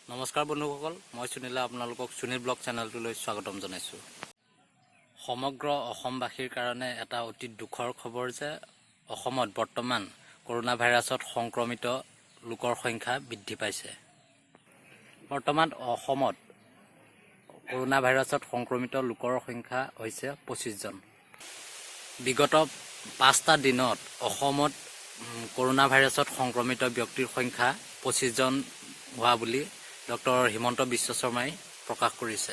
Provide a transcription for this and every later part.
নমস্কাৰ বন্ধুসকল, মই সুনীলে আপোনালোকক সুনীল ব্লগ চেনেলটোলৈ স্বাগতম জনাইছোঁ। সমগ্ৰ অসমবাসীৰ কাৰণে এটা অতি দুখৰ খবৰ যে অসমত বৰ্তমান কৰোনা ভাইৰাছত সংক্ৰমিত লোকৰ সংখ্যা বৃদ্ধি পাইছে। বৰ্তমান অসমত কৰোনা ভাইৰাছত সংক্ৰমিত লোকৰ সংখ্যা হৈছে 25 জন। বিগত 5টা দিনত অসমত কৰোনা ভাইৰাছত সংক্ৰমিত ব্যক্তিৰ সংখ্যা 25 জন হোৱা বুলি ডক্টৰ হিমন্ত বিশ্ব শৰ্মাই প্ৰকাশ কৰিছে।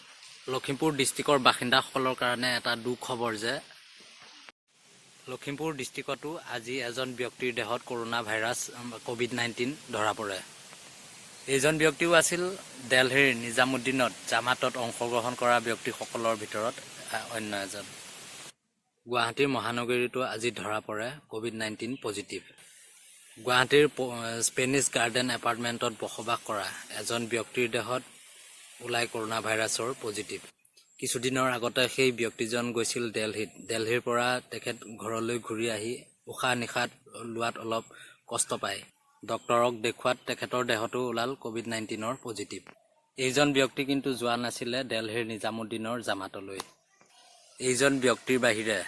লখিমপুৰ ডিষ্ট্ৰিক্টৰ বাসিন্দাসকলৰ কাৰণে এটা দুখ খবৰ যে লখিমপুৰ ডিষ্ট্ৰিক্টতো আজি এজন ব্যক্তিৰ দেহত কৰোনা ভাইৰাছ COVID-19 ধৰা পৰে। এইজন ব্যক্তিও আছিল দিল্লীৰ নিজামুদ্দিনত জামাতত অংশগ্ৰহণ কৰা ব্যক্তিসকলৰ ভিতৰত অন্য এজন। গুৱাহাটীৰ মহানগৰীতো আজি ধৰা পৰে COVID-19 পজিটিভ। গুৱাহাটীৰ স্পেনিছ গাৰ্ডেন এপাৰ্টমেণ্টত বসবাস কৰা এজন ব্যক্তিৰ দেহত ওলাই কৰোনা ভাইৰাছৰ পজিটিভ। কিছুদিনৰ আগতে সেই ব্যক্তিজন গৈছিল দিল্লীৰ পৰা তেখেত ঘৰলৈ ঘূৰি আহি উশাহ নিশাহ লোৱাত অলপ কষ্ট পায়। ডক্টৰক দেখুৱাত তেখেতৰ দেহতো ওলাল COVID-19ৰ পজিটিভ। এইজন ব্যক্তি কিন্তু যোৱা নাছিলে দিল্লীৰ নিজামুদ্দিনৰ জামাতলৈ। এইজন ব্যক্তিৰ বাহিৰে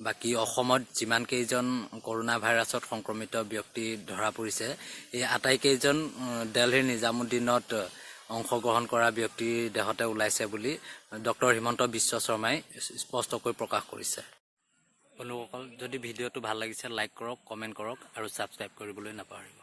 বাকী অসমত যিমান কেইজন কৰোনা ভাইৰাছত সংক্ৰমিত ব্যক্তি ধৰা পৰিছে, এই আটাইকেইজন দিল্লীৰ নিজামুদ্দিনত অংশগ্ৰহণ কৰা ব্যক্তিৰ দেহতে ওলাইছে বুলি ডক্টৰ হিমন্ত বিশ্ব শৰ্মাই স্পষ্টকৈ প্ৰকাশ কৰিছে। বন্ধুসকল, যদি ভিডিঅ'টো ভাল লাগিছে লাইক কৰক, কমেণ্ট কৰক আৰু ছাবস্ক্ৰাইব কৰিবলৈ নাপাহৰিব।